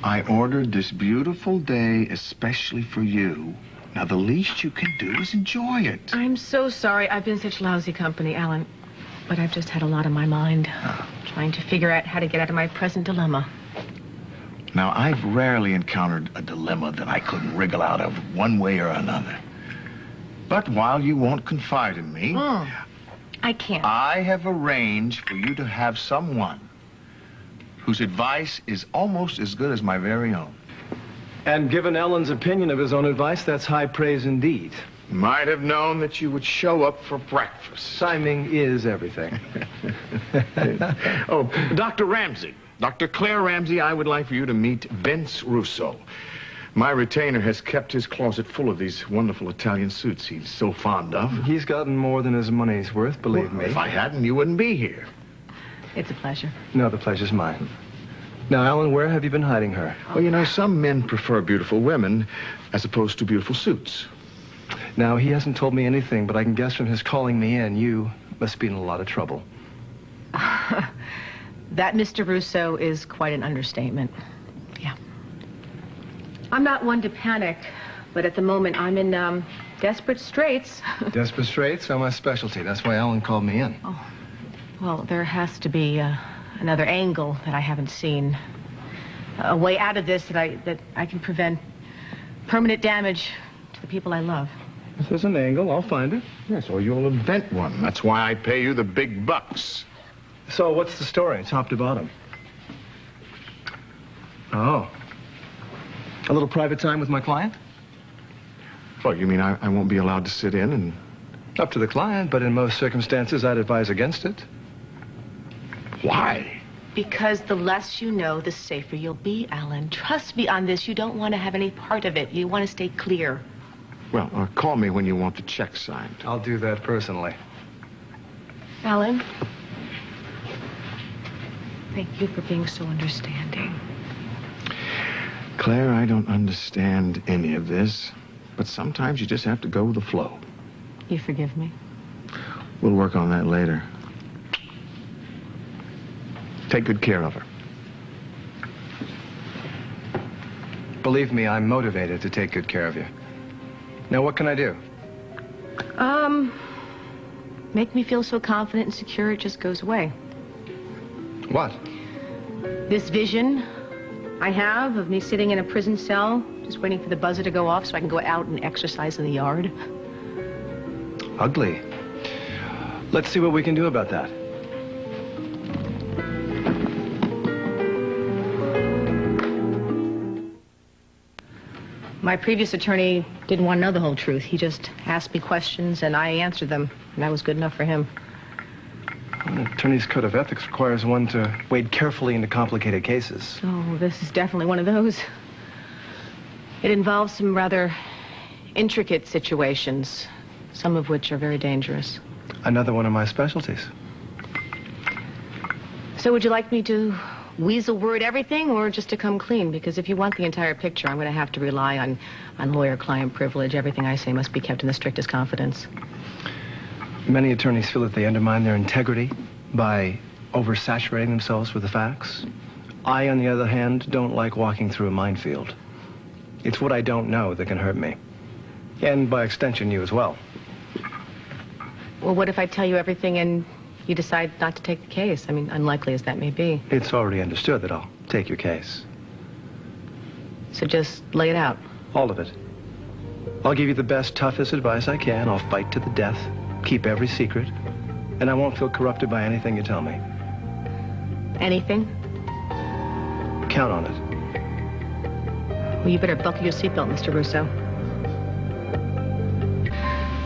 I ordered this beautiful day especially for you. Now, the least you can do is enjoy it. I'm so sorry. I've been such lousy company, Alan. But I've just had a lot on my mind. Trying to figure out how to get out of my present dilemma. Now, I've rarely encountered a dilemma that I couldn't wriggle out of one way or another. But while you won't confide in me... I can't. I have arranged for you to have someone whose advice is almost as good as my very own. And given Ellen's opinion of his own advice, that's high praise indeed. Might have known that you would show up for breakfast. Timing is everything. Oh, Dr. Ramsey. Dr. Claire Ramsey, I would like for you to meet Vince Russo. My retainer has kept his closet full of these wonderful Italian suits he's so fond of. He's gotten more than his money's worth, believe me. If I hadn't, you wouldn't be here. It's a pleasure. No, the pleasure's mine. Now, Alan, where have you been hiding her? Well, you know, some men prefer beautiful women as opposed to beautiful suits. Now, he hasn't told me anything, but I can guess from his calling me in, you must be in a lot of trouble. That, Mr. Russo, is quite an understatement. Yeah. I'm not one to panic, but at the moment I'm in desperate straits. Desperate straits are my specialty. That's why Alan called me in. Oh. Well, there has to be another angle that I haven't seen. A way out of this that I can prevent permanent damage to the people I love. If there's an angle, I'll find it. Yes, or you'll invent one. That's why I pay you the big bucks. So what's the story, top to bottom? Oh. A little private time with my client? Well, you mean I won't be allowed to sit in and... Up to the client, but in most circumstances, I'd advise against it. Why? Because the less you know, the safer you'll be, Alan. Trust me on this. You don't want to have any part of it. You want to stay clear. Well, call me when you want the check signed. I'll do that personally. Alan, thank you for being so understanding. Claire, I don't understand any of this, but sometimes you just have to go with the flow. You forgive me? We'll work on that later. Take good care of her. Believe me, I'm motivated to take good care of you. Now, what can I do? Make me feel so confident and secure it just goes away. What? This vision I have of me sitting in a prison cell, just waiting for the buzzer to go off so I can go out and exercise in the yard. Ugly. Let's see what we can do about that. My previous attorney didn't want to know the whole truth. He just asked me questions and I answered them, and that was good enough for him. An attorney's code of ethics requires one to wade carefully into complicated cases. Oh, this is definitely one of those. It involves some rather intricate situations, some of which are very dangerous. Another one of my specialties. So would you like me to weasel word everything or just to come clean? Because if you want the entire picture, I'm going to have to rely on lawyer-client privilege. Everything I say must be kept in the strictest confidence. Many attorneys feel that they undermine their integrity by oversaturating themselves with the facts. I, on the other hand, don't like walking through a minefield. It's what I don't know that can hurt me. And by extension, you as well. Well, what if I tell you everything and you decide not to take the case? I mean, unlikely as that may be. It's already understood that I'll take your case. So just lay it out. All of it. I'll give you the best, toughest advice I can. I'll fight to the death, keep every secret, and I won't feel corrupted by anything you tell me. Anything? Count on it. Well, you better buckle your seatbelt, Mr. Russo.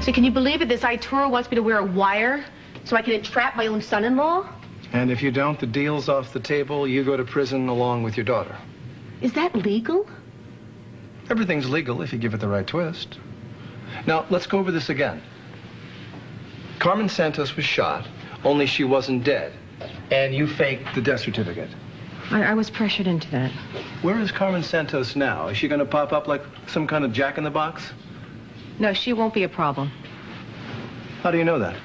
See, can you believe it? This Itura wants me to wear a wire so I can entrap my own son-in-law? And if you don't, the deal's off the table. You go to prison along with your daughter. Is that legal? Everything's legal if you give it the right twist. Now, let's go over this again. Carmen Santos was shot, only she wasn't dead. And you faked the death certificate. I was pressured into that. Where is Carmen Santos now? Is she going to pop up like some kind of jack-in-the-box? No, she won't be a problem. How do you know that?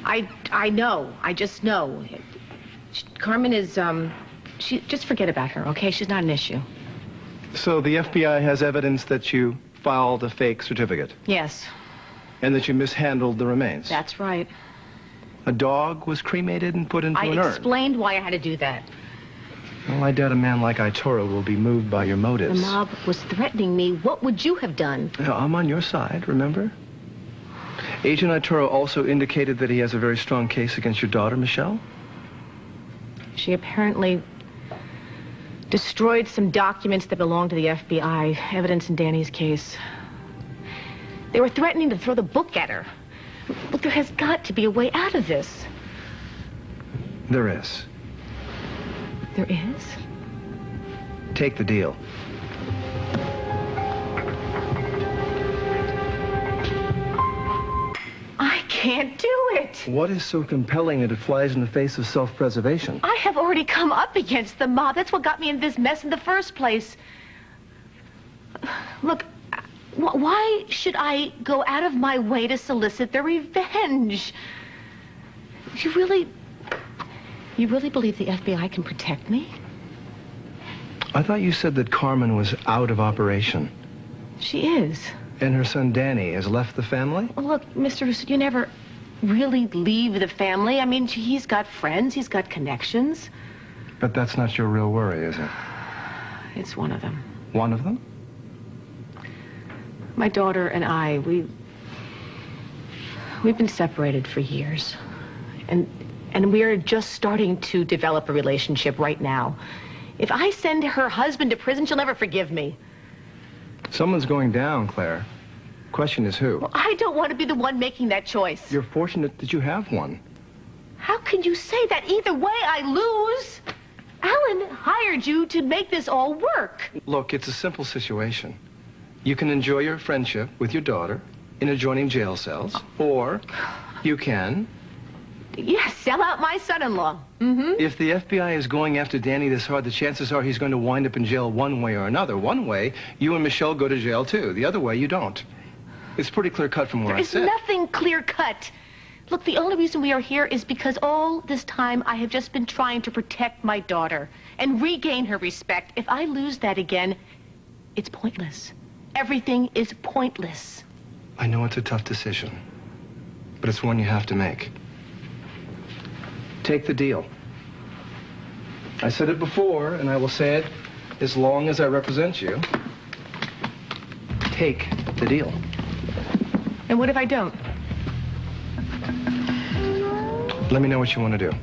I know. I just know. Carmen is, just forget about her, okay? She's not an issue. So the FBI has evidence that you filed a fake certificate Yes, and that you mishandled the remains. that's right. A dog was cremated and put into I an urn. explained why I had to do that. Well, I doubt a man like Itoro will be moved by your The motives. mob was threatening me. What would you have done? Now, I'm on your side, remember? Agent Itoro also indicated that he has a very strong case against your daughter, Michelle. She apparently destroyed some documents that belonged to the FBI, evidence in Danny's case. They were threatening to throw the book at her. Look, there has got to be a way out of this. There is. There is? Take the deal. I can't do it. What is so compelling that it flies in the face of self-preservation? I have already come up against the mob. That's what got me in this mess in the first place. Look, why should I go out of my way to solicit their revenge? You really believe the FBI can protect me? I thought you said that Carmen was out of operation. She is. And her son Danny has left the family? Well, look, Mr. Russo, you never really leave the family. I mean, he's got friends, he's got connections. But that's not your real worry, is it? It's one of them. One of them? My daughter and I, we've been separated for years. And we're just starting to develop a relationship right now. If I send her husband to prison, she'll never forgive me. Someone's going down, Claire. Question is who? Well, I don't want to be the one making that choice. You're fortunate that you have one. How can you say that? Either way, I lose. Alan hired you to make this all work. Look, it's a simple situation. You can enjoy your friendship with your daughter in adjoining jail cells, or you can... Yes, sell out my son-in-law. Mm-hmm. If the FBI is going after Danny this hard, the chances are he's going to wind up in jail one way or another. One way, you and Michelle go to jail, too. The other way, you don't. It's pretty clear-cut from where I sit. There is nothing clear-cut. Look, the only reason we are here is because all this time I have just been trying to protect my daughter and regain her respect. If I lose that again, it's pointless. Everything is pointless. I know it's a tough decision, but it's one you have to make. Take the deal. I said it before, and I will say it as long as I represent you. Take the deal. And what if I don't? Let me know what you want to do.